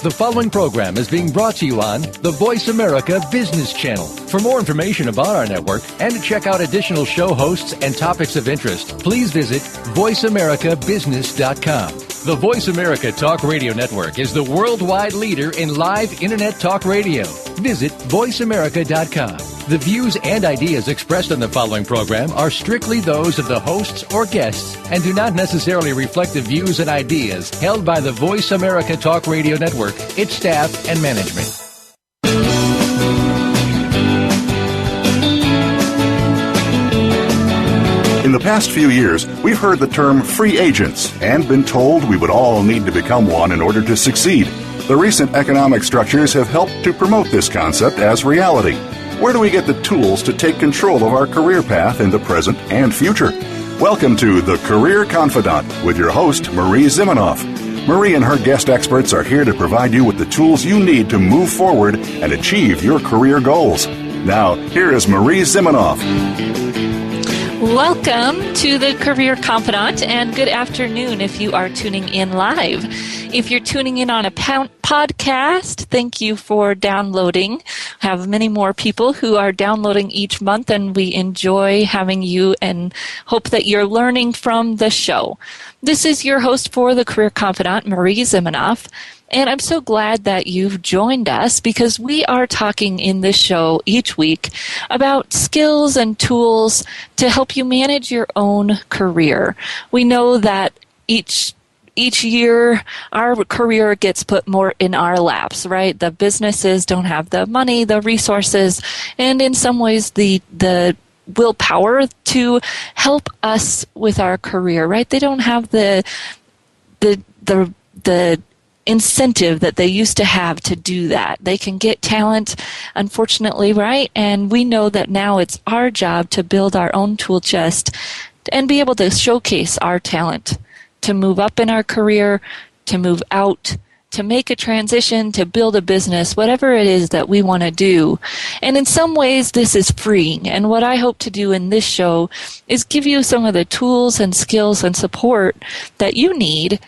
The following program is being brought to you on the Voice America Business Channel. For more information about our network and to check out additional show hosts and topics of interest, please visit voiceamericabusiness.com. The Voice America Talk Radio Network is the worldwide leader in live Internet talk radio. Visit voiceamerica.com. The views and ideas expressed on the following program are strictly those of the hosts or guests and do not necessarily reflect the views and ideas held by the Voice America Talk Radio Network, its staff, and management. In the past few years, we've heard the term free agents and been told we would all need to become one in order to succeed. The recent economic structures have helped to promote this concept as reality. Where do we get the tools to take control of our career path in the present and future? Welcome to The Career Confidant with your host, Marie Zimenoff. Marie and her guest experts are here to provide you with the tools you need to move forward and achieve your career goals. Now, here is Marie Zimenoff. Welcome to the Career Confidant, and good afternoon if you are tuning in live. If you're tuning in on a podcast, thank you for downloading. I have many more people who are downloading each month, and we enjoy having you and hope that you're learning from the show. This is your host for the Career Confidant, Marie Zimenoff. And I'm so glad that you've joined us because we are talking in this show each week about skills and tools to help you manage your own career. We know that each year our career gets put more in our laps, right? The businesses don't have the money, the resources, and in some ways the willpower to help us with our career, right? They don't have the incentive that they used to have to do that. They can get talent, unfortunately, right? And we know that now it's our job to build our own tool chest and be able to showcase our talent, to move up in our career, to move out, to make a transition, to build a business, whatever it is that we want to do. And in some ways, this is freeing. And what I hope to do in this show is give you some of the tools and skills and support that you need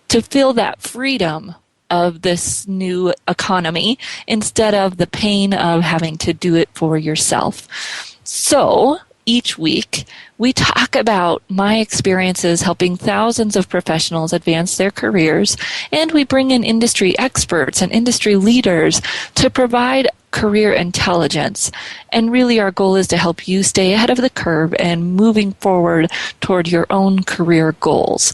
to feel that freedom of this new economy instead of the pain of having to do it for yourself. So each week, we talk about my experiences helping thousands of professionals advance their careers, and we bring in industry experts and industry leaders to provide career intelligence. And really our goal is to help you stay ahead of the curve and moving forward toward your own career goals.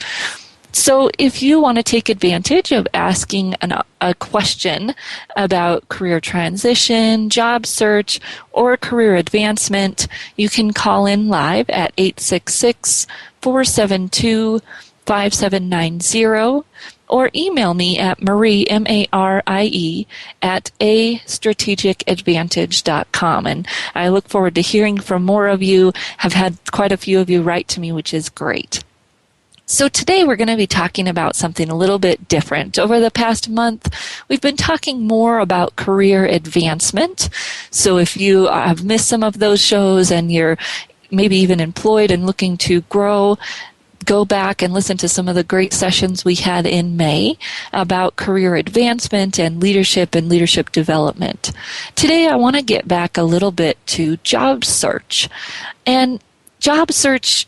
So if you want to take advantage of asking a question about career transition, job search, or career advancement, you can call in live at 866-472-5790 or email me at Marie, M-A-R-I-E, at astrategicadvantage.com. And I look forward to hearing from more of you. Have had quite a few of you write to me, which is great. So today we're going to be talking about something a little bit different. Over the past month, we've been talking more about career advancement. So if you have missed some of those shows and you're maybe even employed and looking to grow, go back and listen to some of the great sessions we had in May about career advancement and leadership development. Today I want to get back a little bit to job search. And job search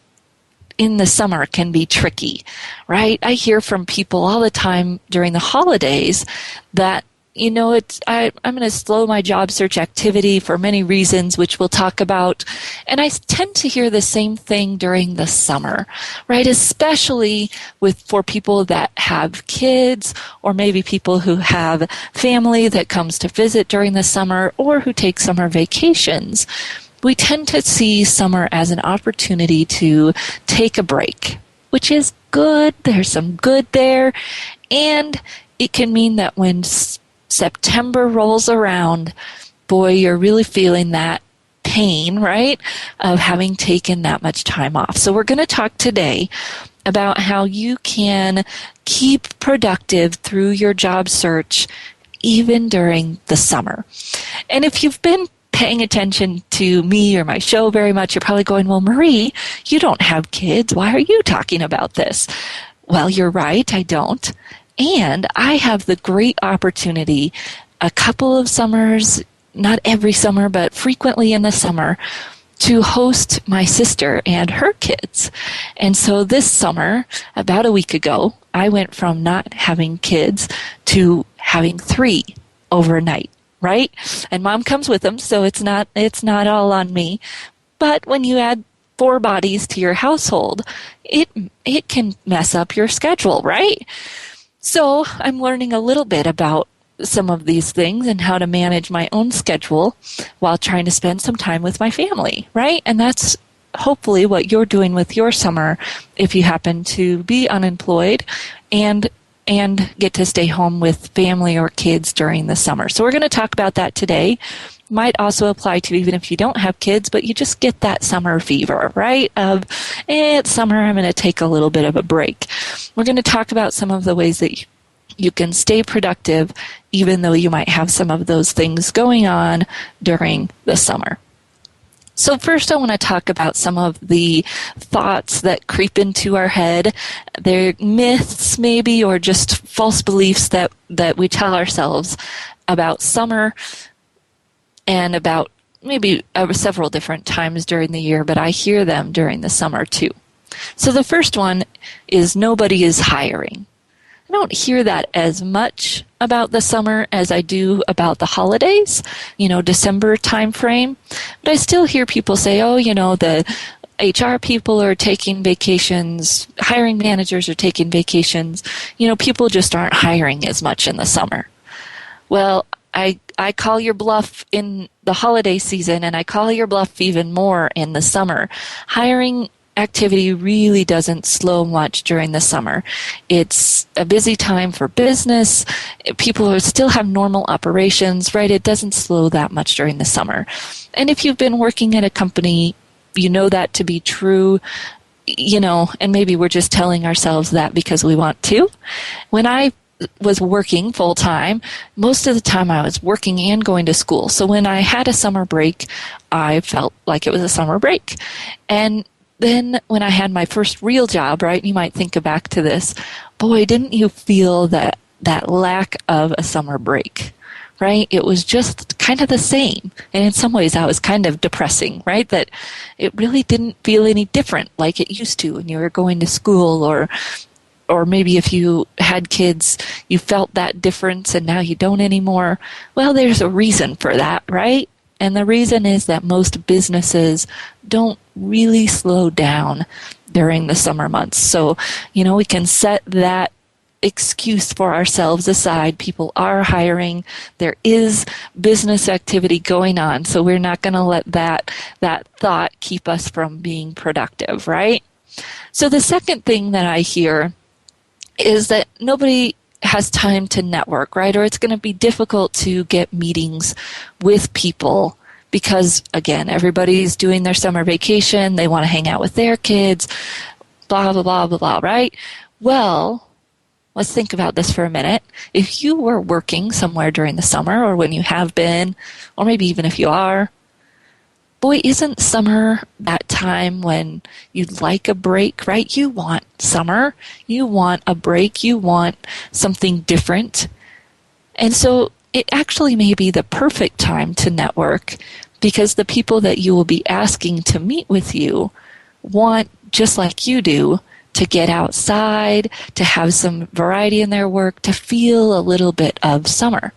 in the summer can be tricky, right? I hear from people all the time during the holidays that, I'm going to slow my job search activity for many reasons, which we'll talk about. And I tend to hear the same thing during the summer, right? Especially for people that have kids, or maybe people who have family that comes to visit during the summer, or who take summer vacations. We tend to see summer as an opportunity to take a break, which is good. There's some good there. And it can mean that when September rolls around, boy, you're really feeling that pain, right, of having taken that much time off. So we're going to talk today about how you can keep productive through your job search even during the summer. And if you've been paying attention to me or my show very much, you're probably going, well, Marie, you don't have kids. Why are you talking about this? Well, you're right, I don't. And I have the great opportunity a couple of summers, not every summer, but frequently in the summer, to host my sister and her kids. And so this summer, about a week ago, I went from not having kids to having 3 overnight, right? And mom comes with them, so it's not all on me. But when you add 4 bodies to your household, it can mess up your schedule, right? So I'm learning a little bit about some of these things and how to manage my own schedule while trying to spend some time with my family, right? And that's hopefully what you're doing with your summer if you happen to be unemployed and get to stay home with family or kids during the summer. So we're going to talk about that today. Might also apply to even if you don't have kids, but you just get that summer fever, right? It's summer, I'm going to take a little bit of a break. We're going to talk about some of the ways that you can stay productive even though you might have some of those things going on during the summer. So first I want to talk about some of the thoughts that creep into our head. They're myths maybe, or just false beliefs that we tell ourselves about summer and about maybe several different times during the year, but I hear them during the summer too. So the first one is nobody is hiring. I don't hear that as much about the summer as I do about the holidays, December time frame. But I still hear people say, the HR people are taking vacations, hiring managers are taking vacations. People just aren't hiring as much in the summer. Well, I call your bluff in the holiday season, and I call your bluff even more in the summer. Hiring activity really doesn't slow much during the summer. It's a busy time for business. People still have normal operations, right? It doesn't slow that much during the summer. And if you've been working at a company, you know that to be true, and maybe we're just telling ourselves that because we want to. When I was working full time, most of the time I was working and going to school. So when I had a summer break, I felt like it was a summer break. And then when I had my first real job, right, you might think back to this, boy, didn't you feel that lack of a summer break, right? It was just kind of the same. And in some ways that was kind of depressing, right? That it really didn't feel any different like it used to when you were going to school, or maybe if you had kids, you felt that difference and now you don't anymore. Well, there's a reason for that, right? And the reason is that most businesses don't really slow down during the summer months. So, we can set that excuse for ourselves aside. People are hiring. There is business activity going on. So we're not going to let that thought keep us from being productive, right? So the second thing that I hear is that nobody has time to network, right? Or it's going to be difficult to get meetings with people because, again, everybody's doing their summer vacation. They want to hang out with their kids, blah, blah, blah, blah, blah, right? Well, let's think about this for a minute. If you were working somewhere during the summer, or when you have been, or maybe even if you are, boy, isn't summer that time when you'd like a break, right? You want summer. You want a break. You want something different. And so it actually may be the perfect time to network because the people that you will be asking to meet with you want, just like you do, to get outside, to have some variety in their work, to feel a little bit of summer.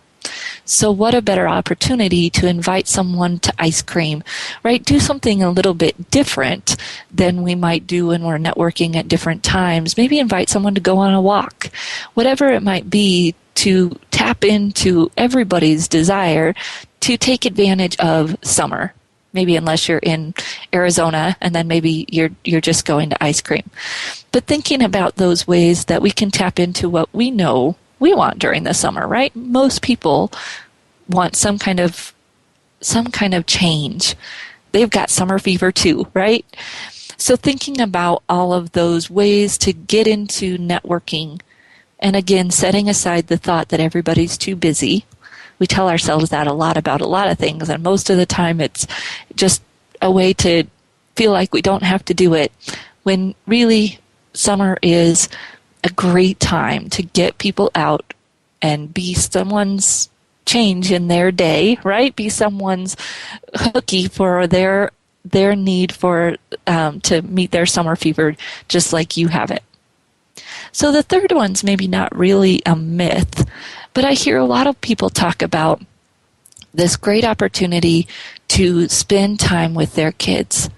So what a better opportunity to invite someone to ice cream, right? Do something a little bit different than we might do when we're networking at different times. Maybe invite someone to go on a walk, whatever it might be, to tap into everybody's desire to take advantage of summer. Maybe unless you're in Arizona, and then maybe you're just going to ice cream. But thinking about those ways that we can tap into what we know we want during the summer, right? Most people want some kind of change. They've got summer fever too, right? So thinking about all of those ways to get into networking, and again, setting aside the thought that everybody's too busy. We tell ourselves that a lot about a lot of things, and most of the time it's just a way to feel like we don't have to do it, when really summer is a great time to get people out and be someone's change in their day, right? Be someone's hooky for their need for to meet their summer fever, just like you have it. So the third one's maybe not really a myth, but I hear a lot of people talk about this great opportunity to spend time with their kids.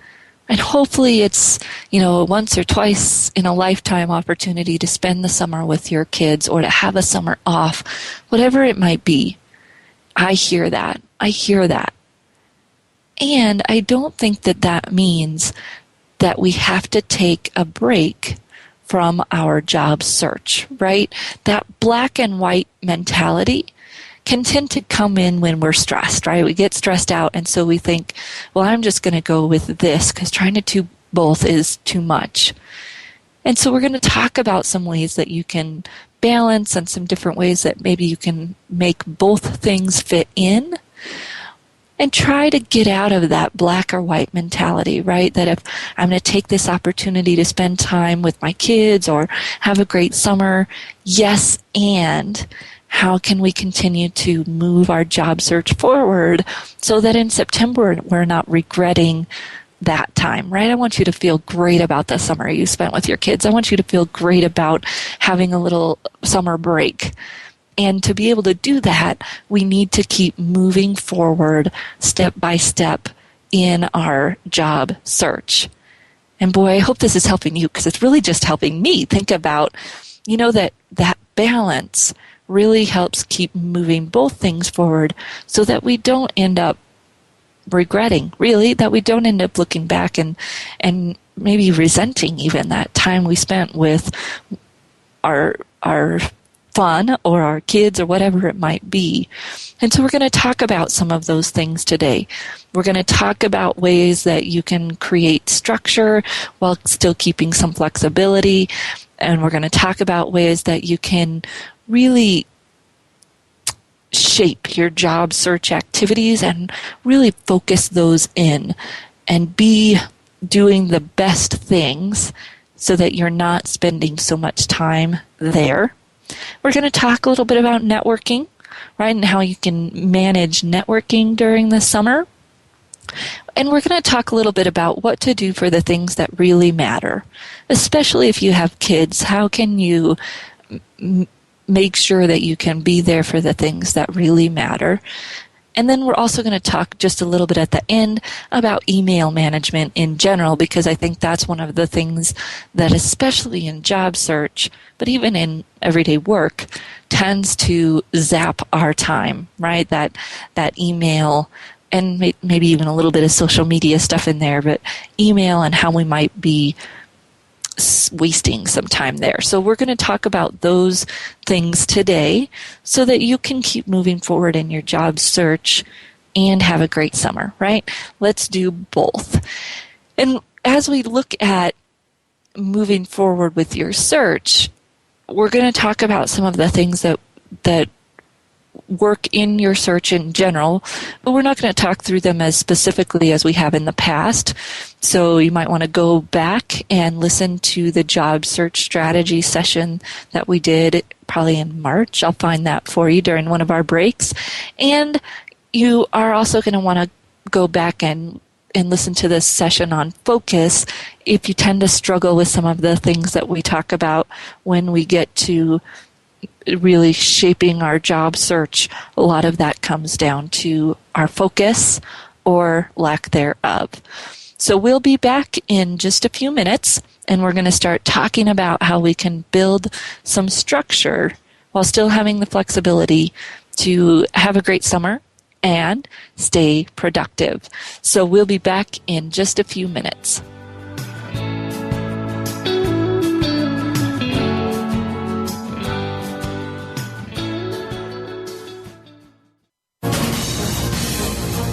And hopefully it's, once or twice in a lifetime opportunity to spend the summer with your kids or to have a summer off, whatever it might be. I hear that. And I don't think that means that we have to take a break from our job search, right? That black and white mentality can tend to come in when we're stressed, right? We get stressed out, and so we think, well, I'm just going to go with this because trying to do both is too much. And so we're going to talk about some ways that you can balance and some different ways that maybe you can make both things fit in and try to get out of that black or white mentality, right? That if I'm going to take this opportunity to spend time with my kids or have a great summer, yes, and how can we continue to move our job search forward so that in September we're not regretting that time, right? I want you to feel great about the summer you spent with your kids. I want you to feel great about having a little summer break. And to be able to do that, we need to keep moving forward step by step in our job search. And boy, I hope this is helping you because it's really just helping me think about, that balance really helps keep moving both things forward so that we don't end up regretting, really, that we don't end up looking back and maybe resenting even that time we spent with our fun or our kids or whatever it might be. And so we're going to talk about some of those things today. We're going to talk about ways that you can create structure while still keeping some flexibility. And we're going to talk about ways that you can really shape your job search activities and really focus those in and be doing the best things so that you're not spending so much time there. We're going to talk a little bit about networking, right, and how you can manage networking during the summer. And we're going to talk a little bit about what to do for the things that really matter, especially if you have kids. How can you make sure that you can be there for the things that really matter? And then we're also going to talk just a little bit at the end about email management in general, because I think that's one of the things that, especially in job search, but even in everyday work, tends to zap our time, right? That email and maybe even a little bit of social media stuff in there, but email and how we might be wasting some time there. So we're going to talk about those things today so that you can keep moving forward in your job search and have a great summer, right? Let's do both. And as we look at moving forward with your search, we're going to talk about some of the things that work in your search in general, but we're not going to talk through them as specifically as we have in the past. So you might want to go back and listen to the job search strategy session that we did probably in March. I'll find that for you during one of our breaks. And you are also going to want to go back and listen to this session on focus if you tend to struggle with some of the things that we talk about when we get to really shaping our job search. A lot of that comes down to our focus or lack thereof. So we'll be back in just a few minutes, and we're going to start talking about how we can build some structure while still having the flexibility to have a great summer and stay productive. So we'll be back in just a few minutes.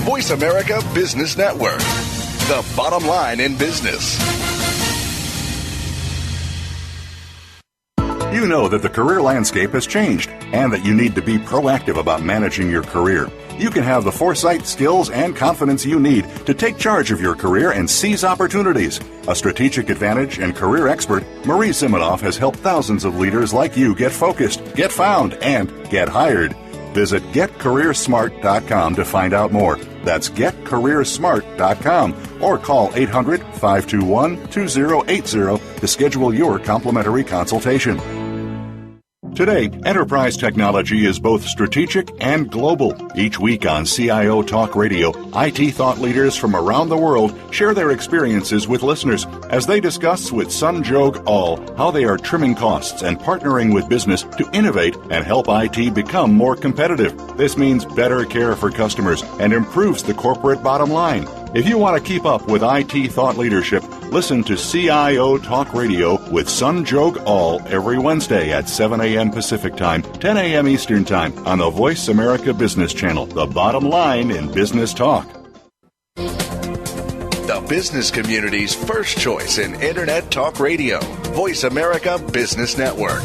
Voice America Business Network, the bottom line in business. You know that the career landscape has changed and that you need to be proactive about managing your career. You can have the foresight, skills, and confidence you need to take charge of your career and seize opportunities. A strategic advantage and career expert, Marie Zimenoff has helped thousands of leaders like you get focused, get found, and get hired. Visit getcareersmart.com to find out more. That's getcareersmart.com or call 800-521-2080 to schedule your complimentary consultation. Today, enterprise technology is both strategic and global. Each week on CIO Talk Radio, IT thought leaders from around the world share their experiences with listeners as they discuss with Sanjog Aul how they are trimming costs and partnering with business to innovate and help IT become more competitive. This means better care for customers and improves the corporate bottom line. If you want to keep up with IT thought leadership, listen to CIO Talk Radio with Sanjog Aul every Wednesday at 7 a.m. Pacific Time, 10 a.m. Eastern Time on the Voice America Business Channel, the bottom line in business talk. The business community's first choice in Internet Talk Radio, Voice America Business Network.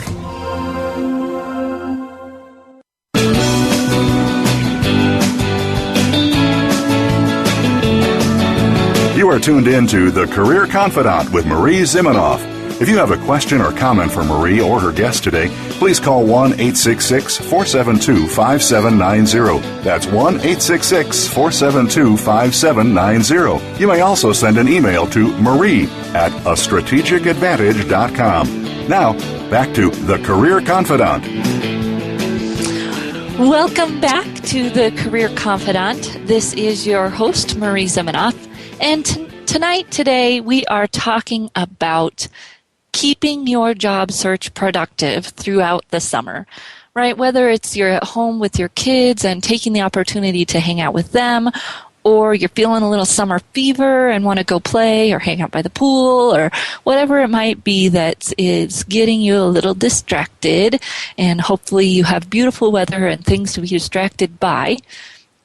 You are tuned in to The Career Confidante with Marie Zimenoff. If you have a question or comment for Marie or her guest today, please call 1-866-472-5790. That's 1-866-472-5790. You may also send an email to marie@astrategicadvantage.com. Now, back to The Career Confidante. Welcome back to The Career Confidante. This is your host, Marie Zimenoff. And today, we are talking about keeping your job search productive throughout the summer, right? Whether it's you're at home with your kids and taking the opportunity to hang out with them, or you're feeling a little summer fever and want to go play or hang out by the pool or whatever it might be that is getting you a little distracted, and hopefully you have beautiful weather and things to be distracted by.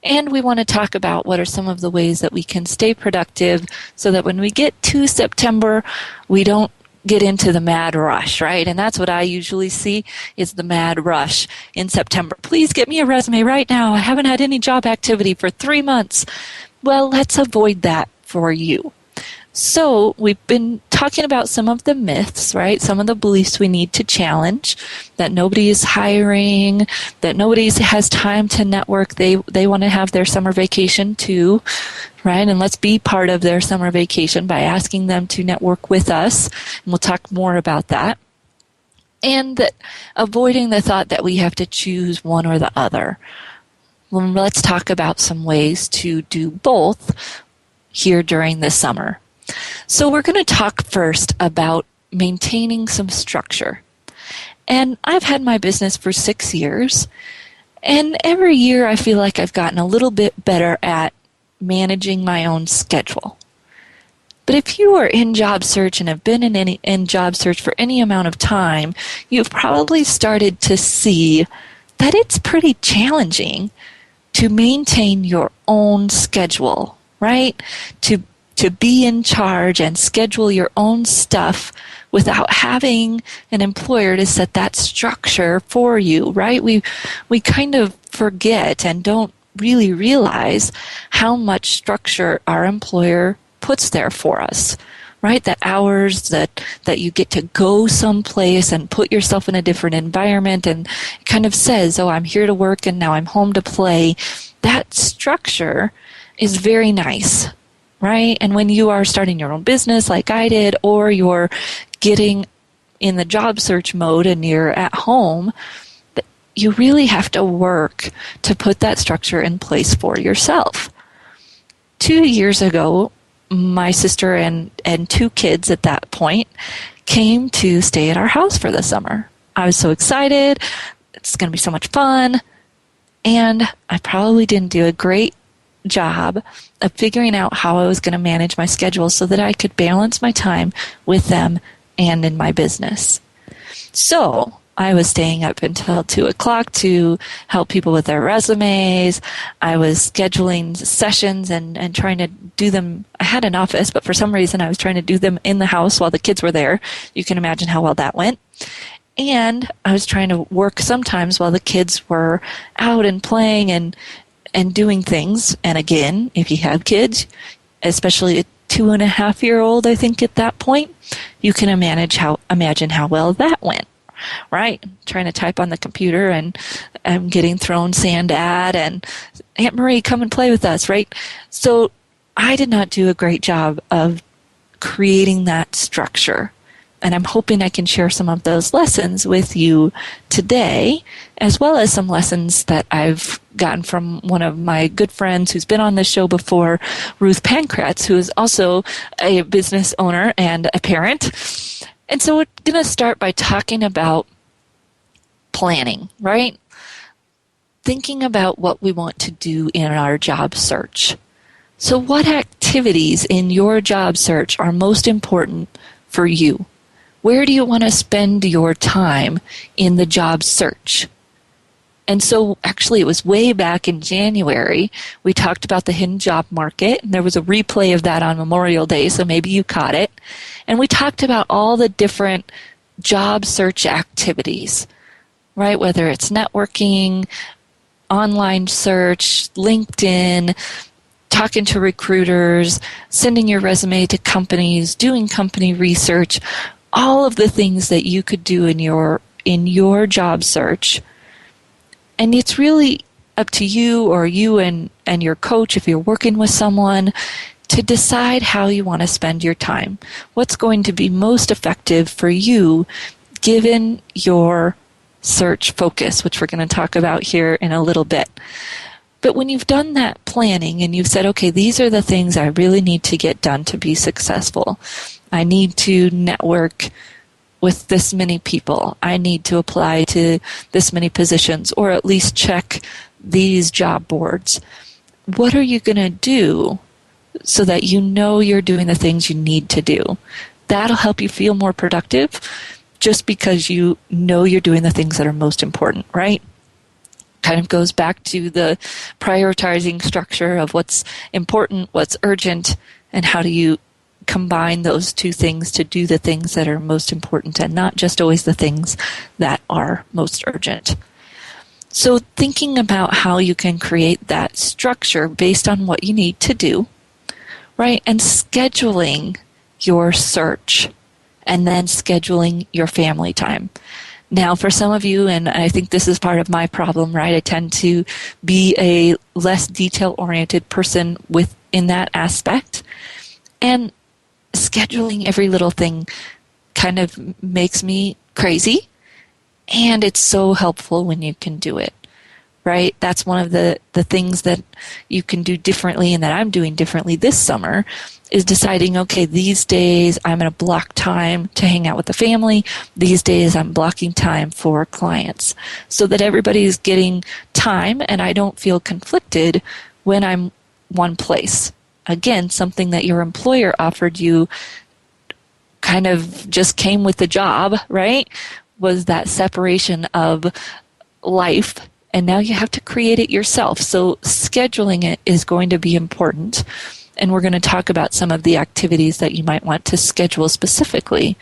And we want to talk about what are some of the ways that we can stay productive so that when we get to September, we don't get into the mad rush, right? And that's what I usually see is the mad rush in September. Please get me a resume right now. I haven't had any job activity for 3 months. Well, let's avoid that for you. So we've been talking about some of the myths, right? Some of the beliefs we need to challenge, that nobody is hiring, that nobody has time to network. They want to have their summer vacation too, right? And let's be part of their summer vacation by asking them to network with us. And we'll talk more about that. And that avoiding the thought that we have to choose one or the other. Well, let's talk about some ways to do both here during the summer. So we're going to talk first about maintaining some structure. And I've had my business for 6 years, and every year I feel like I've gotten a little bit better at managing my own schedule. But if you are in job search and have been in job search for any amount of time, you've probably started to see that it's pretty challenging to maintain your own schedule, right? To be in charge and schedule your own stuff without having an employer to set that structure for you, right? We kind of forget and don't really realize how much structure our employer puts there for us, right? The hours that you get to go someplace and put yourself in a different environment, and it kind of says, oh, I'm here to work and now I'm home to play. That structure is very nice, right? And when you are starting your own business like I did, or you're getting in the job search mode and you're at home, you really have to work to put that structure in place for yourself. 2 years ago, my sister and 2 kids at that point came to stay at our house for the summer. I was so excited. It's going to be so much fun. And I probably didn't do a great job of figuring out how I was going to manage my schedule so that I could balance my time with them and in my business. So I was staying up until 2 o'clock to help people with their resumes. I was scheduling sessions and trying to do them. I had an office, but for some reason I was trying to do them in the house while the kids were there. You can imagine how well that went. And I was trying to work sometimes while the kids were out and playing and doing things. And again, if you have kids, especially a 2.5-year-old, I think at that point, you can imagine how well that went, right? Trying to type on the computer and I'm getting thrown sand at, and Aunt Marie, come and play with us, right? So I did not do a great job of creating that structure. And I'm hoping I can share some of those lessons with you today, as well as some lessons that I've gotten from one of my good friends who's been on this show before, Ruth Pankratz, who is also a business owner and a parent. And so we're going to start by talking about planning, right? Thinking about what we want to do in our job search. So what activities in your job search are most important for you? Where do you want to spend your time in the job search? And so actually it was way back in January, we talked about the hidden job market, and there was a replay of that on Memorial Day, so maybe you caught it. And we talked about all the different job search activities, right? Whether it's networking, online search, LinkedIn, talking to recruiters, sending your resume to companies, doing company research, all of the things that you could do in your job search. And it's really up to you or you and your coach, if you're working with someone, to decide how you want to spend your time. What's going to be most effective for you given your search focus, which we're going to talk about here in a little bit. But when you've done that planning and you've said, okay, these are the things I really need to get done to be successful. I need to network with this many people. I need to apply to this many positions, or at least check these job boards. What are you going to do so that you know you're doing the things you need to do? That'll help you feel more productive just because you know you're doing the things that are most important, right? Kind of goes back to the prioritizing structure of what's important, what's urgent, and how do you combine those two things to do the things that are most important and not just always the things that are most urgent. So thinking about how you can create that structure based on what you need to do, right? And scheduling your search and then scheduling your family time. Now, for some of you, and I think this is part of my problem, right? I tend to be a less detail-oriented person within that aspect. And scheduling every little thing kind of makes me crazy, and it's so helpful when you can do it, right? That's one of the things that you can do differently and that I'm doing differently this summer is deciding, okay, these days I'm going to block time to hang out with the family. These days I'm blocking time for clients so that everybody's getting time and I don't feel conflicted when I'm one place. Again, something that your employer offered you kind of just came with the job, right? Was that separation of life, and now you have to create it yourself. So scheduling it is going to be important, and we're going to talk about some of the activities that you might want to schedule specifically,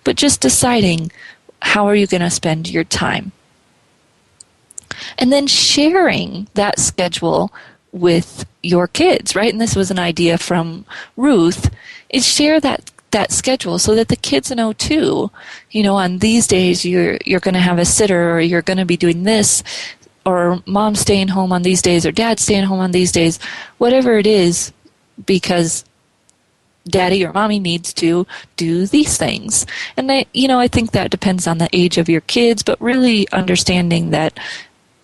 but just deciding how are you going to spend your time. And then sharing that schedule with your kids, right? And this was an idea from Ruth, is share that schedule so that the kids know too, you know, on these days you're going to have a sitter, or you're going to be doing this, or mom's staying home on these days, or dad's staying home on these days, whatever it is, because daddy or mommy needs to do these things. And I think that depends on the age of your kids, but really understanding that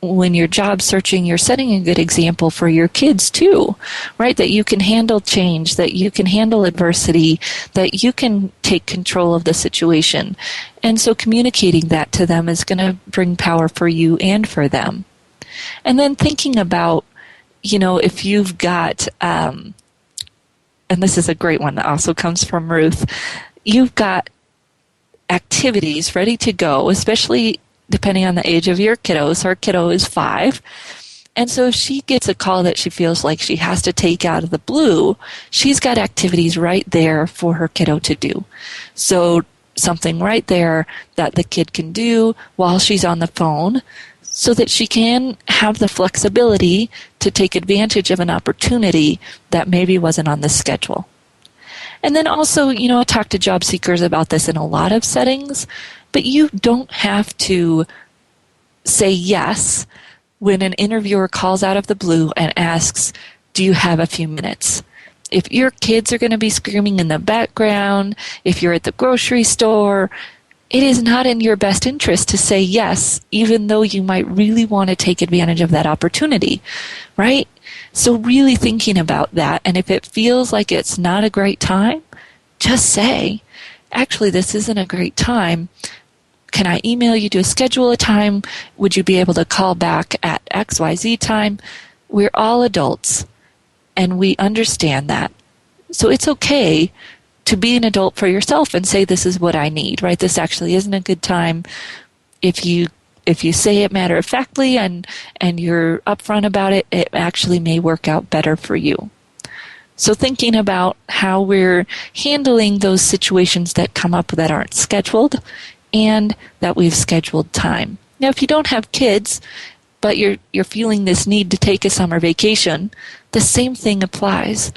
when you're job searching, you're setting a good example for your kids too, right? That you can handle change, that you can handle adversity, that you can take control of the situation. And so communicating that to them is going to bring power for you and for them. And then thinking about, if you've got, and this is a great one that also comes from Ruth, you've got activities ready to go, especially depending on the age of your kiddos. Her kiddo is 5. And so if she gets a call that she feels like she has to take out of the blue, she's got activities right there for her kiddo to do. So something right there that the kid can do while she's on the phone so that she can have the flexibility to take advantage of an opportunity that maybe wasn't on the schedule. And then also, I talk to job seekers about this in a lot of settings, but you don't have to say yes when an interviewer calls out of the blue and asks, do you have a few minutes? If your kids are going to be screaming in the background, if you're at the grocery store, it is not in your best interest to say yes, even though you might really want to take advantage of that opportunity, right? So really thinking about that, and if it feels like it's not a great time, just say, actually, this isn't a great time. Can I email you to schedule a time? Would you be able to call back at XYZ time? We're all adults, and we understand that. So it's okay to be an adult for yourself and say, this is what I need, right? This actually isn't a good time. If you say it matter-of-factly and you're upfront about it, it actually may work out better for you. So thinking about how we're handling those situations that come up that aren't scheduled and that we've scheduled time. Now, if you don't have kids, but you're feeling this need to take a summer vacation, the same thing applies,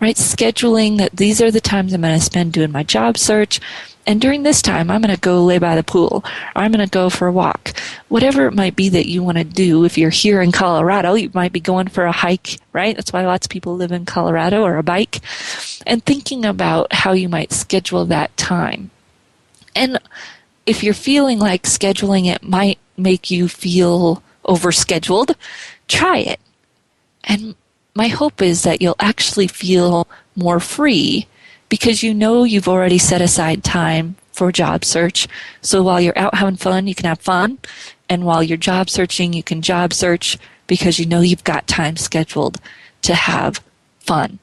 right? Scheduling that these are the times I'm going to spend doing my job search, and during this time I'm going to go lay by the pool, or I'm going to go for a walk. Whatever it might be that you want to do. If you're here in Colorado, you might be going for a hike, right? That's why lots of people live in Colorado, or a bike. And thinking about how you might schedule that time. And if you're feeling like scheduling it might make you feel overscheduled, try it. And my hope is that you'll actually feel more free because you know you've already set aside time for job search. So while you're out having fun, you can have fun. And while you're job searching, you can job search because you know you've got time scheduled to have fun.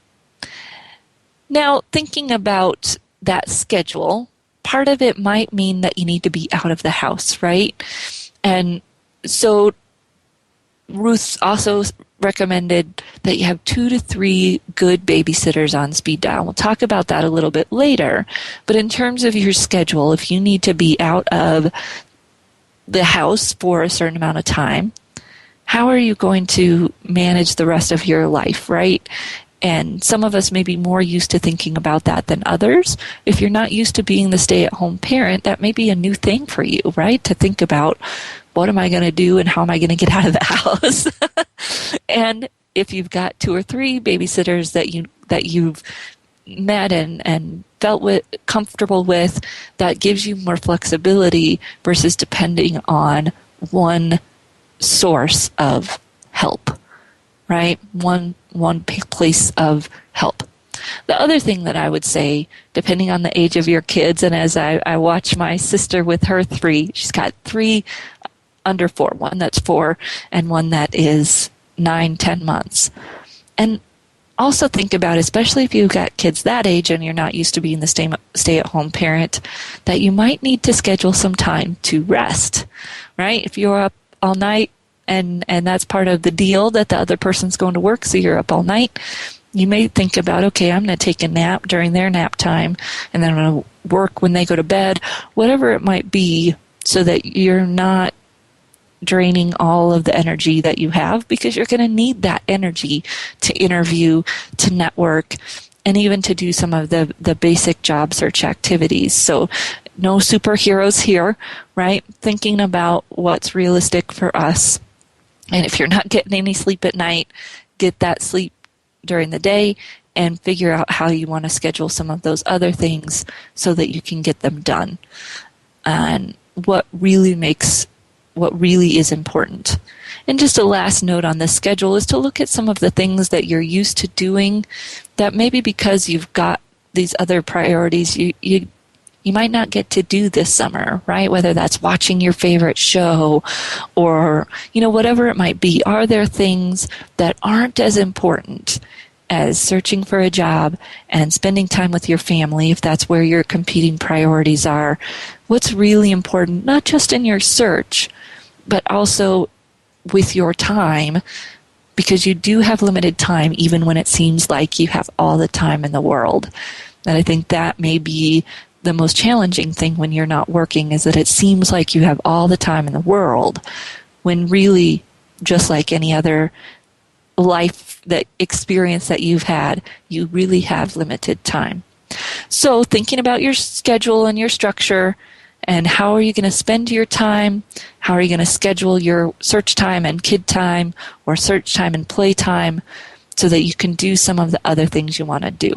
Now, thinking about that schedule, part of it might mean that you need to be out of the house, right? And so Ruth also recommended that you have 2 to 3 good babysitters on speed dial. We'll talk about that a little bit later. But in terms of your schedule, if you need to be out of the house for a certain amount of time, how are you going to manage the rest of your life, right? And some of us may be more used to thinking about that than others. If you're not used to being the stay-at-home parent, that may be a new thing for you, right? To think about, what am I going to do and how am I going to get out of the house? And if you've got 2 or 3 babysitters that you've met and felt comfortable with, that gives you more flexibility versus depending on one source of help, right? One place of help. The other thing that I would say, depending on the age of your kids, and as I watch my sister with her 3, she's got 3 under 4, one that's 4 and one that is 9-10 months. And also think about, especially if you've got kids that age and you're not used to being the stay-at-home parent, that you might need to schedule some time to rest, right? If you're up all night and that's part of the deal that the other person's going to work, so you're up all night, you may think about, okay, I'm going to take a nap during their nap time, and then I'm going to work when they go to bed, whatever it might be, so that you're not draining all of the energy that you have, because you're going to need that energy to interview, to network, and even to do some of the basic job search activities. So no superheroes here, right? Thinking about what's realistic for us. And if you're not getting any sleep at night, get that sleep during the day and figure out how you want to schedule some of those other things so that you can get them done. And what really is important. And just a last note on this schedule is to look at some of the things that you're used to doing that maybe because you've got these other priorities you might not get to do this summer, right? Whether that's watching your favorite show or, whatever it might be. Are there things that aren't as important as searching for a job and spending time with your family, if that's where your competing priorities are? What's really important, not just in your search, but also with your time, because you do have limited time even when it seems like you have all the time in the world. And I think that may be the most challenging thing when you're not working is that it seems like you have all the time in the world, when really, just like any other life that experience that you've had, you really have limited time. So thinking about your schedule and your structure, and how are you going to spend your time? How are you going to schedule your search time and kid time, or search time and play time, so that you can do some of the other things you want to do?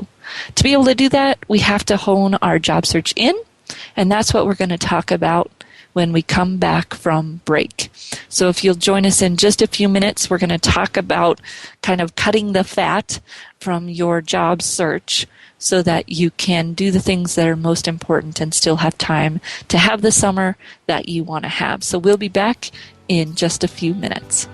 To be able to do that, we have to hone our job search in, and that's what we're going to talk about when we come back from break. So if you'll join us in just a few minutes, we're going to talk about kind of cutting the fat from your job search so that you can do the things that are most important and still have time to have the summer that you want to have. So we'll be back in just a few minutes.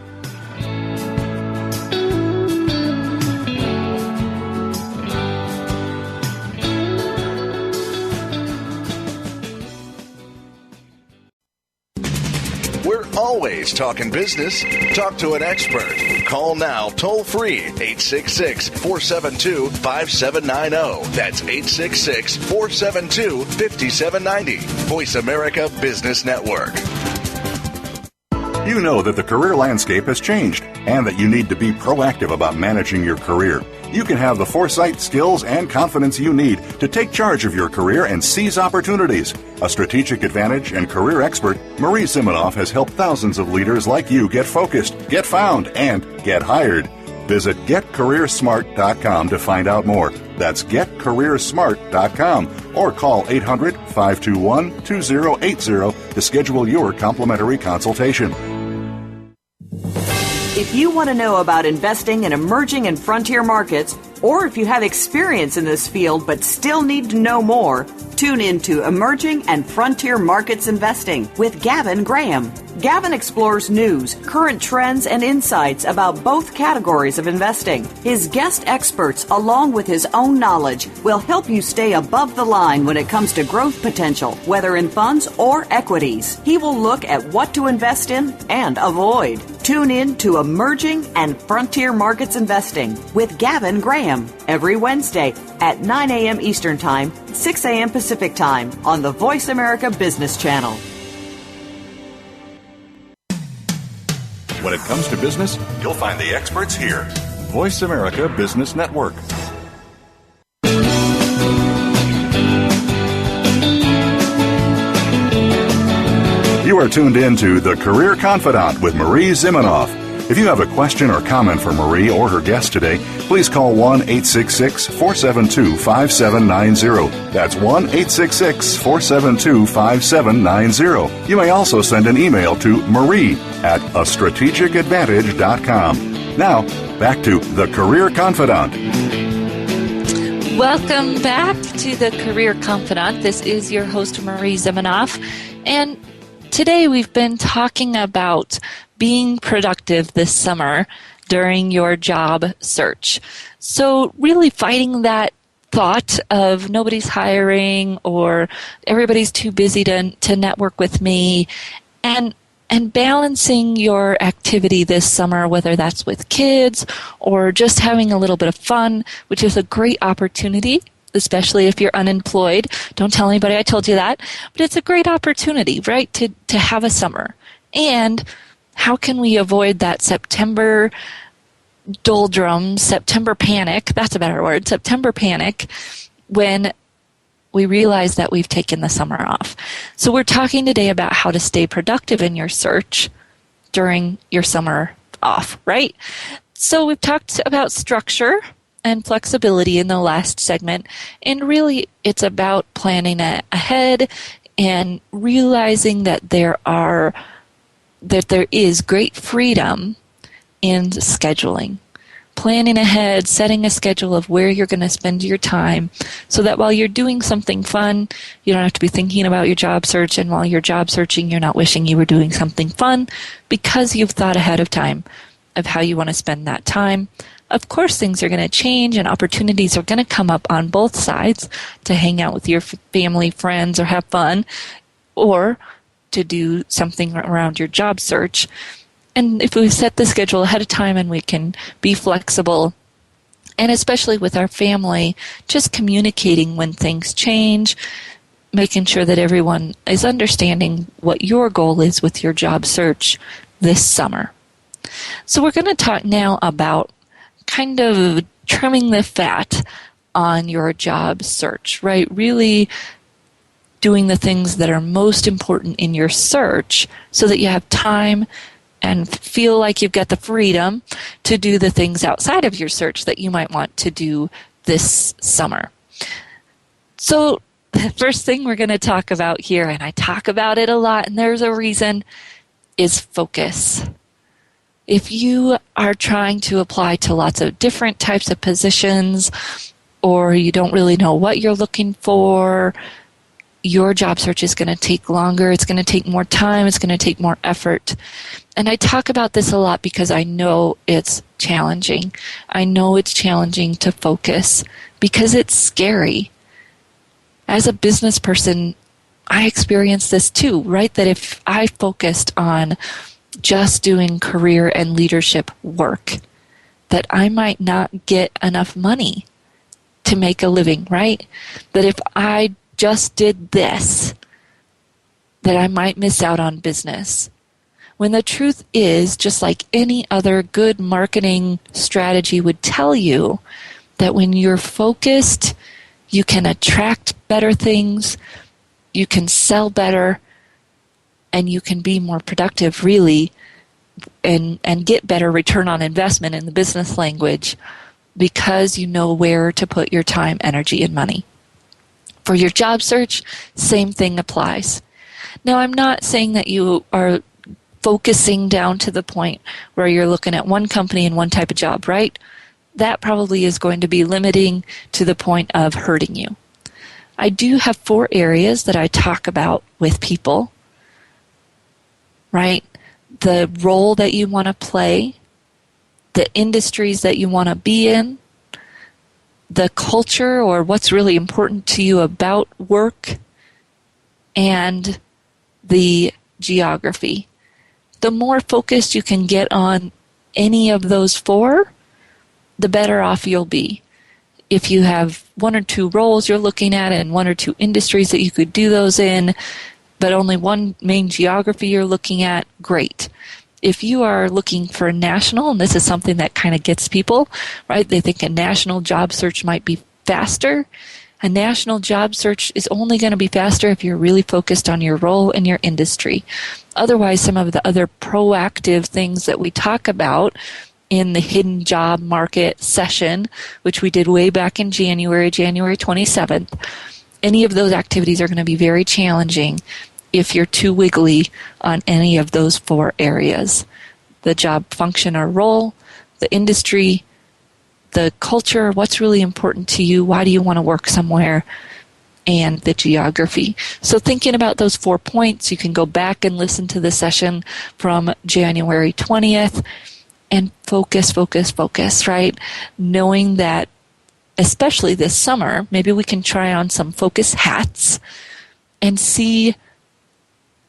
We're always talking business. Talk to an expert. Call now toll free 866-472-5790. That's 866-472-5790. Voice America Business Network. You know that the career landscape has changed and that you need to be proactive about managing your career. You can have the foresight, skills, and confidence you need to take charge of your career and seize opportunities. A strategic advantage and career expert, Marie Zimenoff has helped thousands of leaders like you get focused, get found, and get hired. Visit getcareersmart.com to find out more. That's getcareersmart.com, or call 800-521-2080 to schedule your complimentary consultation. If you want to know about investing in emerging and frontier markets, or if you have experience in this field but still need to know more, tune in to Emerging and Frontier Markets Investing with Gavin Graham. Gavin explores news, current trends, and insights about both categories of investing. His guest experts, along with his own knowledge, will help you stay above the line when it comes to growth potential, whether in funds or equities. He will look at what to invest in and avoid. Tune in to Emerging and Frontier Markets Investing with Gavin Graham every Wednesday at 9 a.m. Eastern Time, 6 a.m. Pacific Time on the Voice America Business Channel. When it comes to business, you'll find the experts here. Voice America Business Network. You are tuned in to The Career Confidant with Marie Zimenoff. If you have a question or comment for Marie or her guest today, please call 1-866-472-5790. That's 1-866-472-5790. You may also send an email to marie@astrategicadvantage.com. Now, back to The Career Confidant. Welcome back to The Career Confidant. This is your host, Marie Zimenoff. And today we've been talking about being productive this summer during your job search. So really fighting that thought of nobody's hiring or everybody's too busy to network with me, and balancing your activity this summer, whether that's with kids or just having a little bit of fun, which is a great opportunity, especially if you're unemployed. Don't tell anybody I told you that, but it's a great opportunity, right, to have a summer. And how can we avoid that September doldrums, September panic, that's a better word, September panic, when we realize that we've taken the summer off? So we're talking today about how to stay productive in your search during your summer off, right? So we've talked about structure and flexibility in the last segment, and really it's about planning ahead and realizing that there is great freedom in scheduling. Planning ahead, setting a schedule of where you're going to spend your time so that while you're doing something fun, you don't have to be thinking about your job search, and while you're job searching, you're not wishing you were doing something fun because you've thought ahead of time of how you want to spend that time. Of course, things are going to change and opportunities are going to come up on both sides to hang out with your family, friends, or have fun, or to do something around your job search. And if we set the schedule ahead of time and we can be flexible, and especially with our family, just communicating when things change, making sure that everyone is understanding what your goal is with your job search this summer. So we're going to talk now about kind of trimming the fat on your job search, right? Really doing the things that are most important in your search so that you have time and feel like you've got the freedom to do the things outside of your search that you might want to do this summer. So the first thing we're going to talk about here, and I talk about it a lot, and there's a reason, is focus. If you are trying to apply to lots of different types of positions, or you don't really know what you're looking for, your job search is going to take longer. It's going to take more time. It's going to take more effort. And I talk about this a lot because I know it's challenging. I know it's challenging to focus because it's scary. As a business person, I experience this too, right? That if I focused on just doing career and leadership work, that I might not get enough money to make a living, right? That if I just did this, that I might miss out on business. When the truth is, just like any other good marketing strategy would tell you, that when you're focused, you can attract better things, you can sell better, and you can be more productive, really, and get better return on investment in the business language because you know where to put your time, energy, and money. For your job search, same thing applies. Now, I'm not saying that you are focusing down to the point where you're looking at one company and one type of job, right? That probably is going to be limiting to the point of hurting you. I do have 4 areas that I talk about with people, right? The role that you want to play, the industries that you want to be in, the culture or what's really important to you about work, and the geography. The more focused you can get on any of those 4, the better off you'll be. If you have 1 or 2 roles you're looking at and 1 or 2 industries that you could do those in, but only one main geography you're looking at, great. If you are looking for a national, and this is something that kind of gets people, right? They think a national job search might be faster. A national job search is only going to be faster if you're really focused on your role and your industry. Otherwise, some of the other proactive things that we talk about in the hidden job market session, which we did way back in January 27th, any of those activities are going to be very challenging if you're too wiggly on any of those 4 areas. The job function or role, the industry, the culture, what's really important to you, why do you want to work somewhere, and the geography. So thinking about those 4 points, you can go back and listen to the session from January 20th and focus, right? Knowing that, especially this summer, maybe we can try on some focus hats and see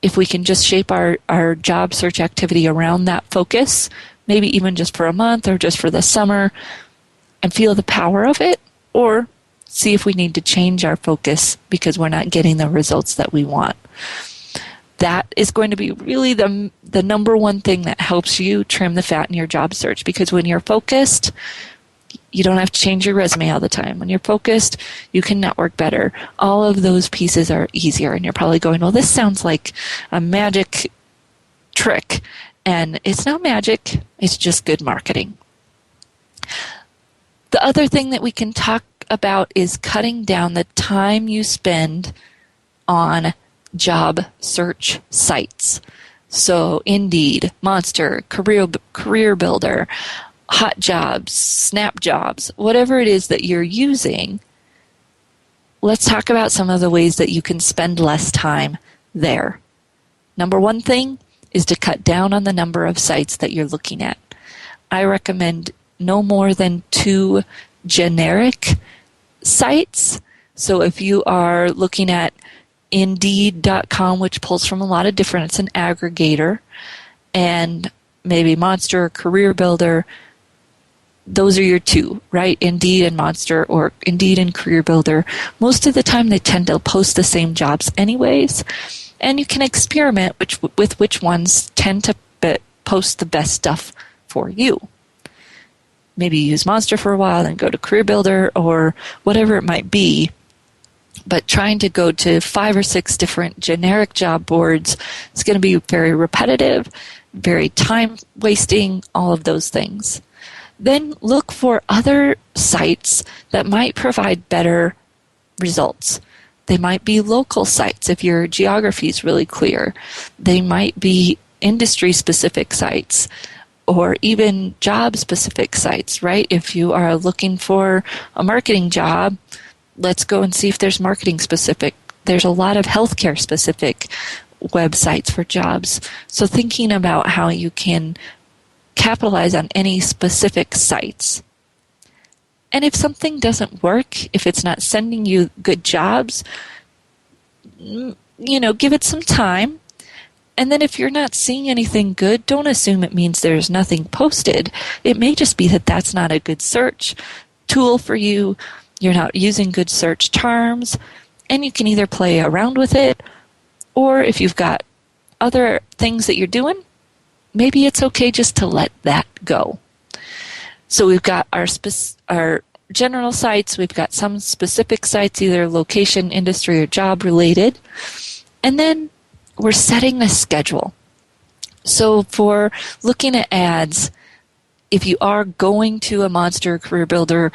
if we can just shape our job search activity around that focus, maybe even just for a month or just for the summer, and feel the power of it, or see if we need to change our focus because we're not getting the results that we want. That is going to be really the number one thing that helps you trim the fat in your job search, because when you're focused, you don't have to change your resume all the time. When you're focused, you can network better. All of those pieces are easier, and you're probably going, well, this sounds like a magic trick. And it's not magic, it's just good marketing. The other thing that we can talk about is cutting down the time you spend on job search sites. So Indeed, Monster, Career Builder, Hot Jobs, Snap Jobs, whatever it is that you're using, let's talk about some of the ways that you can spend less time there. Number one thing is to cut down on the number of sites that you're looking at. I recommend no more than 2 generic sites. So if you are looking at Indeed.com, which pulls from a lot of different, it's an aggregator, and maybe Monster, Career Builder, those are your two, right? Indeed and Monster, or Indeed and Career Builder. Most of the time they tend to post the same jobs anyways, and you can experiment with which ones tend to post the best stuff for you. Maybe use Monster for a while, then go to Career Builder or whatever it might be. But trying to go to 5 or 6 different generic job boards is going to be very repetitive, very time wasting, all of those things. Then look for other sites that might provide better results. They might be local sites if your geography is really clear. They might be industry-specific sites or even job-specific sites, right? If you are looking for a marketing job, let's go and see if there's marketing-specific. There's a lot of healthcare-specific websites for jobs. So thinking about how you can capitalize on any specific sites. And if something doesn't work, if it's not sending you good jobs, give it some time. And then if you're not seeing anything good, don't assume it means there's nothing posted. It may just be that that's not a good search tool for you. You're not using good search terms, and you can either play around with it, or if you've got other things that you're doing, maybe it's okay just to let that go. So we've got our general sites, we've got some specific sites, either location, industry, or job related, and then we're setting a schedule. So for looking at ads, if you are going to a Monster Career Builder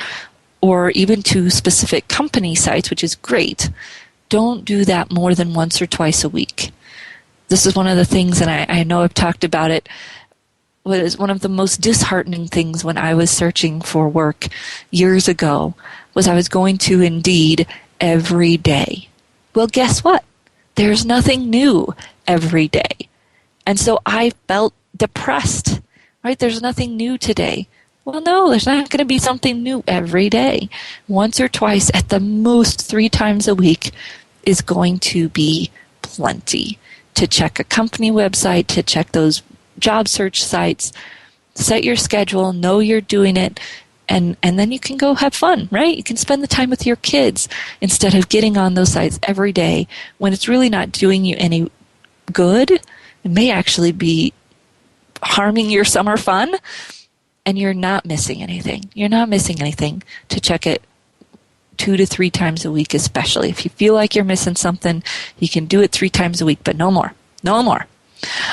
or even to specific company sites, which is great, don't do that more than once or twice a week. This is one of the things, and I know I've talked about it, was one of the most disheartening things when I was searching for work years ago, was I was going to Indeed every day. Well, guess what? There's nothing new every day. And so I felt depressed, right? There's nothing new today. Well, no, there's not going to be something new every day. Once or twice, at the most 3 times a week, is going to be plenty. To check a company website, to check those job search sites, set your schedule, know you're doing it, and then you can go have fun, right? You can spend the time with your kids instead of getting on those sites every day when it's really not doing you any good. It may actually be harming your summer fun, and you're not missing anything. You're not missing anything to check it 2 to 3 times a week, especially. If you feel like you're missing something, you can do it 3 times a week, but no more. No more.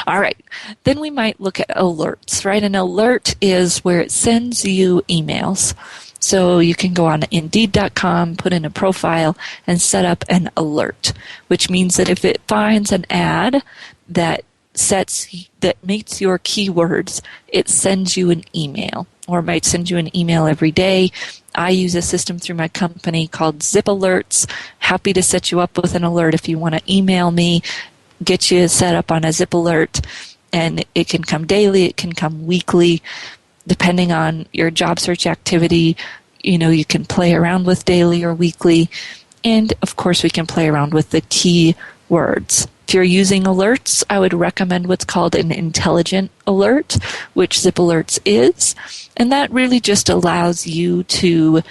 All right. Then we might look at alerts, right? An alert is where it sends you emails. So you can go on Indeed.com, put in a profile, and set up an alert, which means that if it finds an ad that meets your keywords, it sends you an email, or it might send you an email every day. I use a system through my company called Zip Alerts. Happy to set you up with an alert if you want to email me, get you set up on a Zip Alert, and it can come daily, it can come weekly, depending on your job search activity. You can play around with daily or weekly, and of course we can play around with the keywords. If you're using alerts, I would recommend what's called an intelligent alert, which Zip Alerts is, and that really just allows you to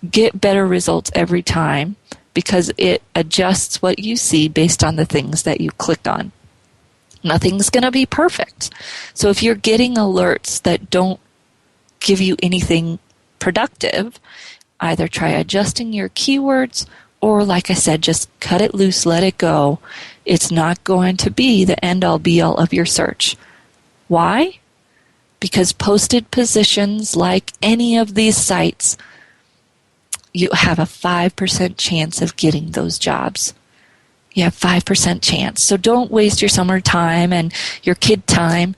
get better results every time, because it adjusts what you see based on the things that you click on. Nothing's going to be perfect. So if you're getting alerts that don't give you anything productive, either try adjusting your keywords, or like I said, just cut it loose, let it go. It's not going to be the end-all be-all of your search. Why? Because posted positions, like any of these sites, you have a 5% chance of getting those jobs. You have 5% chance. So don't waste your summer time and your kid time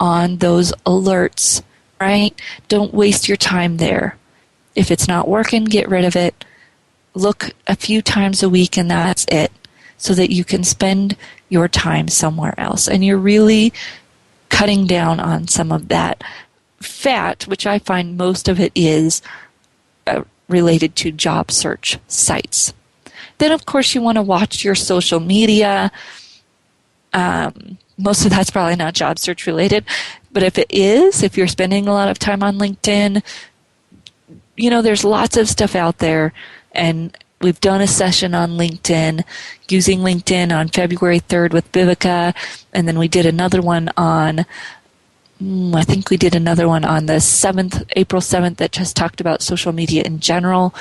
on those alerts, right? Don't waste your time there. If it's not working, get rid of it. Look a few times a week and that's it, so that you can spend your time somewhere else. And you're really cutting down on some of that fat, which I find most of it is related to job search sites. Then, of course, you want to watch your social media. Most of that's probably not job search related. But if you're spending a lot of time on LinkedIn, there's lots of stuff out there, and we've done a session on LinkedIn, using LinkedIn on February 3rd with Vivica, and then we did another one on, I think we did another one on the 7th, April 7th, that just talked about social media in general.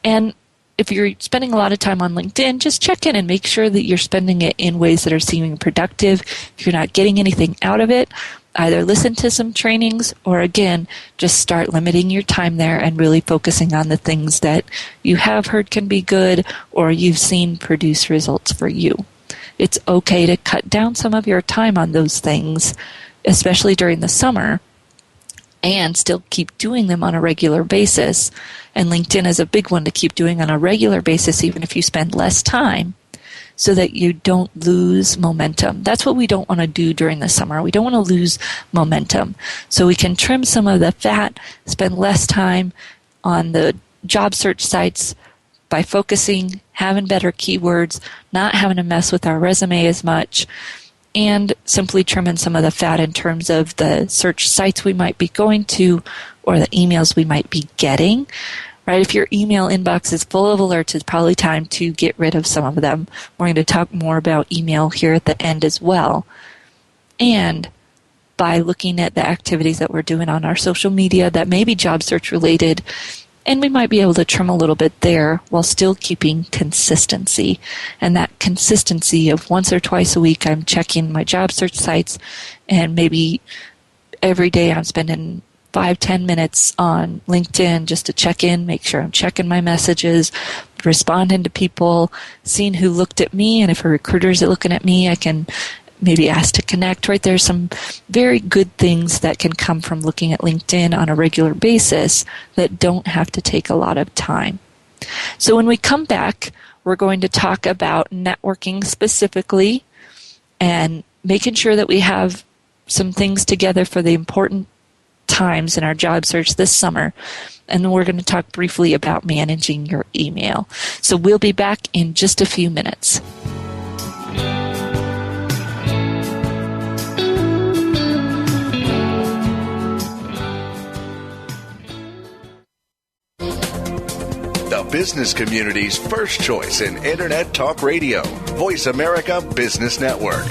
And if you're spending a lot of time on LinkedIn, just check in and make sure that you're spending it in ways that are seeming productive. If you're not getting anything out of it, either listen to some trainings or, again, just start limiting your time there and really focusing on the things that you have heard can be good or you've seen produce results for you. It's okay to cut down some of your time on those things, especially during the summer, and still keep doing them on a regular basis. And LinkedIn is a big one to keep doing on a regular basis, even if you spend less time, so that you don't lose momentum. That's what we don't want to do during the summer. We don't want to lose momentum. So we can trim some of the fat, spend less time on the job search sites by focusing, having better keywords, not having to mess with our resume as much, and simply trimming some of the fat in terms of the search sites we might be going to or the emails we might be getting. Right? If your email inbox is full of alerts, it's probably time to get rid of some of them. We're going to talk more about email here at the end as well. And by looking at the activities that we're doing on our social media that may be job search related, and we might be able to trim a little bit there while still keeping consistency. And that consistency of once or twice a week I'm checking my job search sites, and maybe every day I'm spending 5-10 minutes on LinkedIn just to check in, make sure I'm checking my messages, responding to people, seeing who looked at me, and if a recruiter is looking at me, I can maybe ask to connect. Right? There's some very good things that can come from looking at LinkedIn on a regular basis that don't have to take a lot of time. So when we come back, we're going to talk about networking specifically and making sure that we have some things together for the important times in our job search this summer. And then we're going to talk briefly about managing your email. So we'll be back in just a few minutes. The business community's first choice in Internet Talk Radio. Voice America Business Network.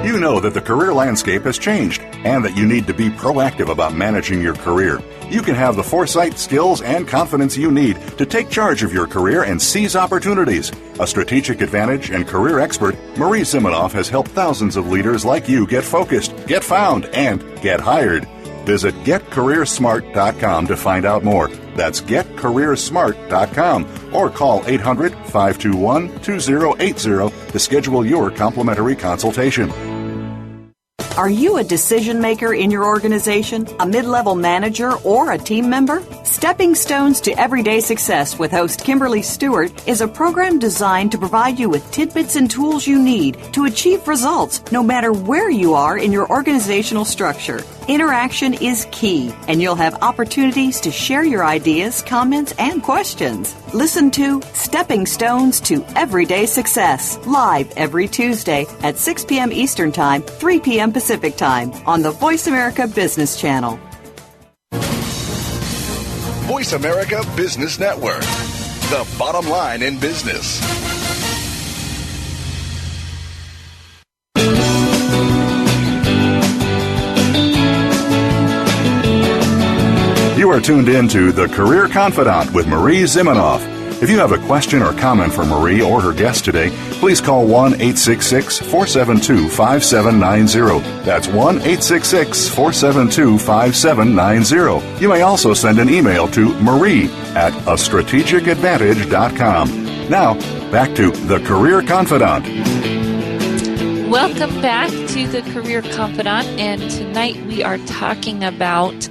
You know that the career landscape has changed and that you need to be proactive about managing your career. You can have the foresight, skills, and confidence you need to take charge of your career and seize opportunities. A strategic advantage and career expert, Marie Zimenoff has helped thousands of leaders like you get focused, get found, and get hired. Visit getcareersmart.com to find out more. That's getcareersmart.com or call 800-521-2080 to schedule your complimentary consultation. Are you a decision maker in your organization, a mid-level manager, or a team member? Stepping Stones to Everyday Success with host Kimberly Stewart is a program designed to provide you with tidbits and tools you need to achieve results no matter where you are in your organizational structure. Interaction is key, and you'll have opportunities to share your ideas, comments, and questions. Listen to Stepping Stones to Everyday Success, live every Tuesday at 6 p.m. Eastern Time, 3 p.m. Pacific Time on the Voice America Business Channel. Voice America Business Network. The bottom line in business. You are tuned in to The Career Confidant with Marie Zimenoff. If you have a question or comment for Marie or her guest today, please call 1-866-472-5790. That's 1-866-472-5790. You may also send an email to marie@astrategicadvantage.com. Now, back to The Career Confidant. Welcome back to The Career Confidant, and tonight we are talking about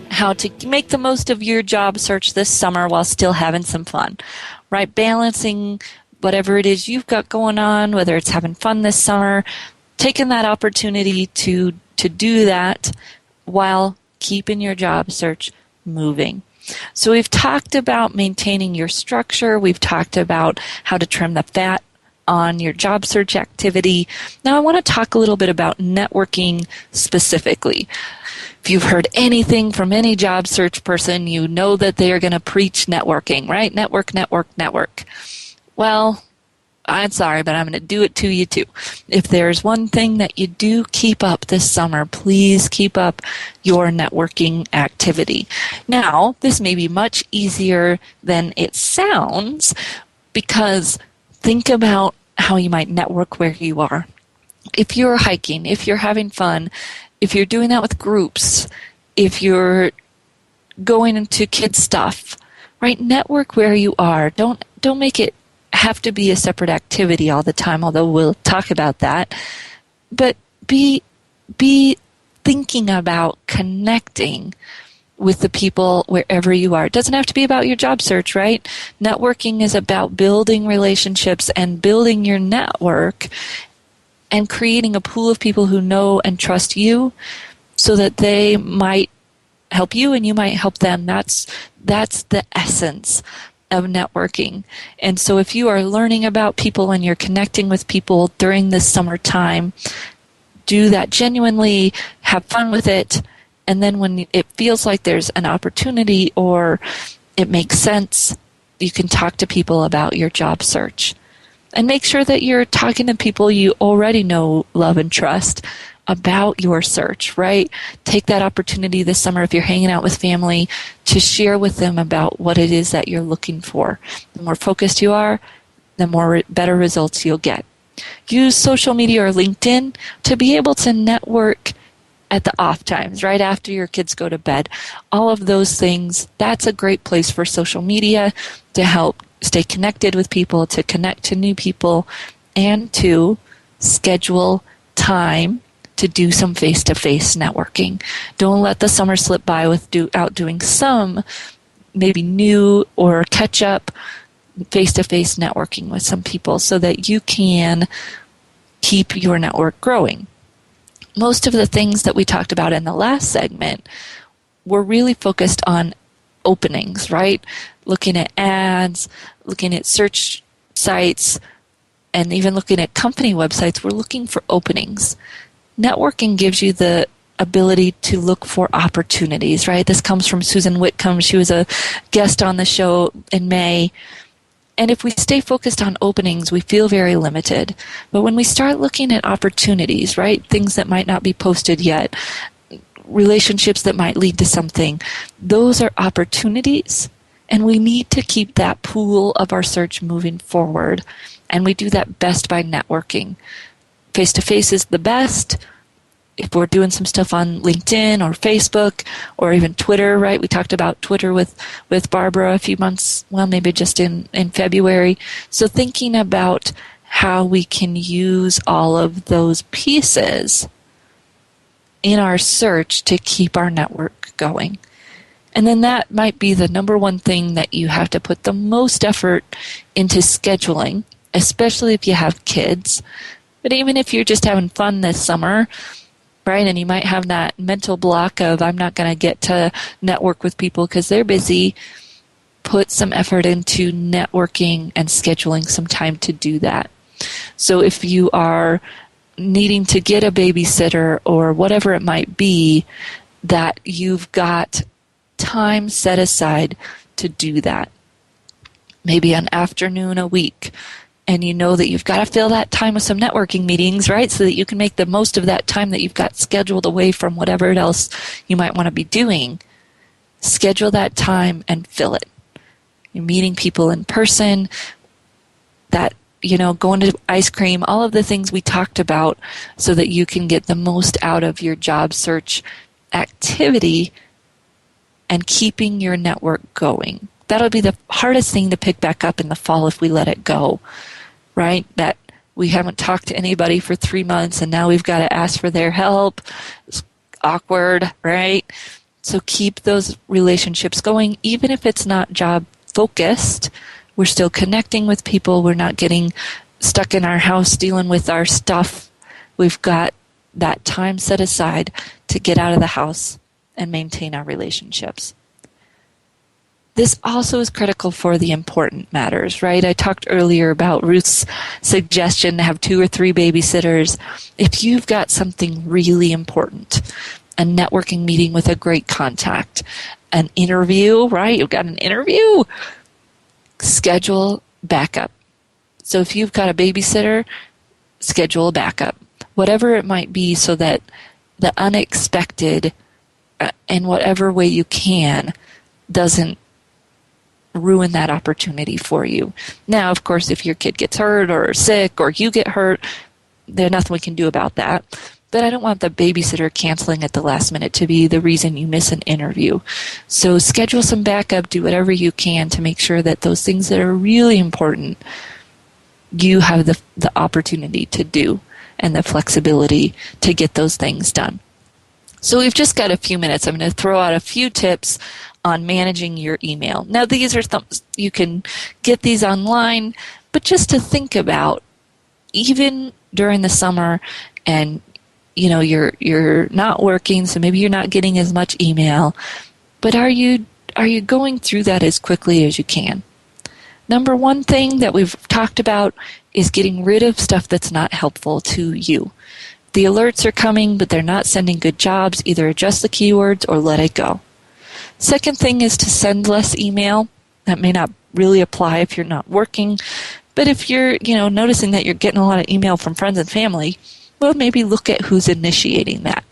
how to make the most of your job search this summer while still having some fun, right? Balancing whatever it is you've got going on, whether it's having fun this summer, taking that opportunity to do that while keeping your job search moving. So we've talked about maintaining your structure. We've talked about how to trim the fat on your job search activity. Now I want to talk a little bit about networking specifically. If you've heard anything from any job search person, you know that they are going to preach networking, right? Network, network, network. Well, I'm sorry, but I'm going to do it to you too. If there's one thing that you do keep up this summer, please keep up your networking activity. Now, this may be much easier than it sounds because think about how you might network where you are. If you're hiking, if you're having fun, if you're doing that with groups, if you're going into kids stuff, right? Network where you are. Don't make it have to be a separate activity all the time, although we'll talk about that. But be thinking about connecting with the people wherever you are. It doesn't have to be about your job search, right? Networking is about building relationships and building your network and creating a pool of people who know and trust you so that they might help you and you might help them. That's the essence of networking. And so if you are learning about people and you're connecting with people during this summertime, do that genuinely, have fun with it, and then when it feels like there's an opportunity or it makes sense, you can talk to people about your job search. And make sure that you're talking to people you already know, love, and trust about your search, right? Take that opportunity this summer if you're hanging out with family to share with them about what it is that you're looking for. The more focused you are, the better results you'll get. Use social media or LinkedIn to be able to network at the off times, right after your kids go to bed. All of those things, that's a great place for social media to help stay connected with people, to connect to new people, and to schedule time to do some face-to-face networking. Don't let the summer slip by without doing some maybe new or catch-up face-to-face networking with some people so that you can keep your network growing. Most of the things that we talked about in the last segment were really focused on openings, right? Looking at ads, looking at search sites, and even looking at company websites. We're looking for openings. Networking gives you the ability to look for opportunities, right? This comes from Susan Whitcomb. She was a guest on the show in May. And if we stay focused on openings, we feel very limited. But when we start looking at opportunities, right, things that might not be posted yet, relationships that might lead to something, those are opportunities. And we need to keep that pool of our search moving forward. And we do that best by networking. Face-to-face is the best. If we're doing some stuff on LinkedIn or Facebook or even Twitter, right? We talked about Twitter with Barbara a few months, well, maybe just in February. So thinking about how we can use all of those pieces in our search to keep our network going. And then that might be the number one thing that you have to put the most effort into scheduling, especially if you have kids. But even if you're just having fun this summer, right, and you might have that mental block of, I'm not going to get to network with people because they're busy, put some effort into networking and scheduling some time to do that. So if you are needing to get a babysitter or whatever it might be, that you've got time set aside to do that. Maybe an afternoon a week. And you know that you've got to fill that time with some networking meetings, right? So that you can make the most of that time that you've got scheduled away from whatever else you might want to be doing. Schedule that time and fill it. You're meeting people in person, that, going to ice cream, all of the things we talked about so that you can get the most out of your job search activity and keeping your network going. That'll be the hardest thing to pick back up in the fall if we let it go, right? That we haven't talked to anybody for 3 months and now we've got to ask for their help. It's awkward, right? So keep those relationships going, even if it's not job focused. We're still connecting with people. We're not getting stuck in our house dealing with our stuff. We've got that time set aside to get out of the house and maintain our relationships. This also is critical for the important matters, right? I talked earlier about Ruth's suggestion to have 2 or 3 babysitters. If you've got something really important, a networking meeting with a great contact, an interview, right? You've got an interview, schedule backup. So if you've got a babysitter, schedule a backup, whatever it might be, so that the unexpected, in whatever way you can, doesn't ruin that opportunity for you. Now, of course, if your kid gets hurt or sick or you get hurt, there's nothing we can do about that. But I don't want the babysitter canceling at the last minute to be the reason you miss an interview. So schedule some backup, do whatever you can to make sure that those things that are really important, you have the opportunity to do and the flexibility to get those things done. So we've just got a few minutes. I'm going to throw out a few tips on managing your email. Now, these are you can get these online, but just to think about, even during the summer, and you're not working, so maybe you're not getting as much email, but are you going through that as quickly as you can? Number one thing that we've talked about is getting rid of stuff that's not helpful to you. The alerts are coming, but they're not sending good jobs. Either adjust the keywords or let it go. Second thing is to send less email. That may not really apply if you're not working, but if you're, noticing that you're getting a lot of email from friends and family, well, maybe look at who's initiating that.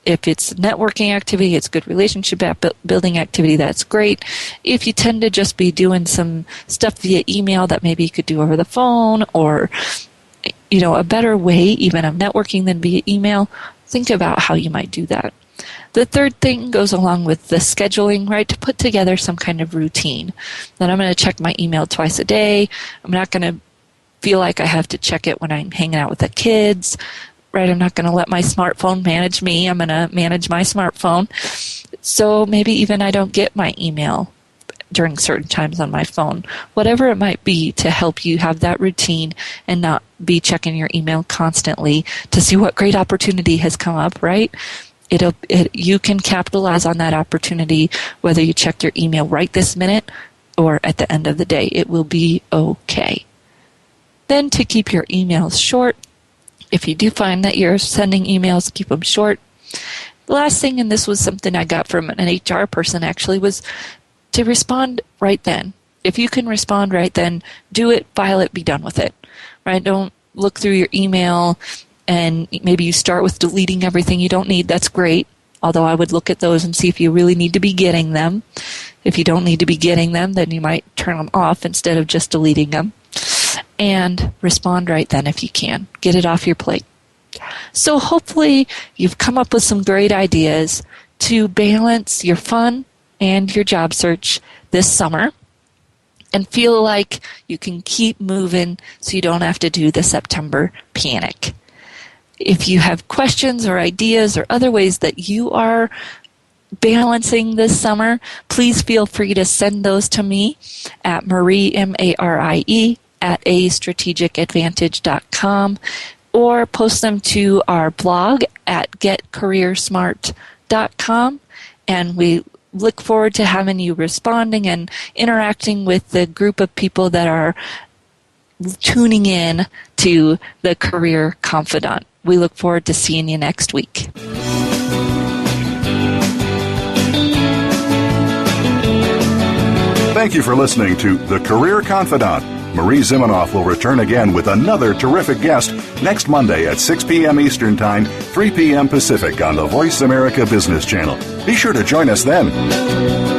If it's networking activity, it's good relationship building activity, that's great. If you tend to just be doing some stuff via email that maybe you could do over the phone, or a better way even of networking than via email, think about how you might do that. The third thing goes along with the scheduling, right? To put together some kind of routine. That I'm going to check my email twice a day. I'm not going to feel like I have to check it when I'm hanging out with the kids, right? I'm not going to let my smartphone manage me. I'm going to manage my smartphone. So maybe even I don't get my email during certain times on my phone. Whatever it might be to help you have that routine and not be checking your email constantly to see what great opportunity has come up, right? You can capitalize on that opportunity whether you check your email right this minute or at the end of the day. It will be okay. Then to keep your emails short, if you do find that you're sending emails, keep them short. The last thing, and this was something I got from an HR person actually, was to respond right then. If you can respond right then, do it, file it, be done with it. Right? Don't look through your email and maybe you start with deleting everything you don't need. That's great. Although I would look at those and see if you really need to be getting them. If you don't need to be getting them, then you might turn them off instead of just deleting them. And respond right then if you can. Get it off your plate. So hopefully you've come up with some great ideas to balance your fun and your job search this summer and feel like you can keep moving so you don't have to do the September panic. If you have questions or ideas or other ways that you are balancing this summer, please feel free to send those to me at Marie, M-A-R-I-E, at astrategicadvantage.com, or post them to our blog at getcareersmart.com. And we look forward to having you responding and interacting with the group of people that are tuning in to the Career Confidant. We look forward to seeing you next week. Thank you for listening to The Career Confidant. Marie Zimenoff will return again with another terrific guest next Monday at 6 p.m. Eastern Time, 3 p.m. Pacific on the Voice America Business Channel. Be sure to join us then.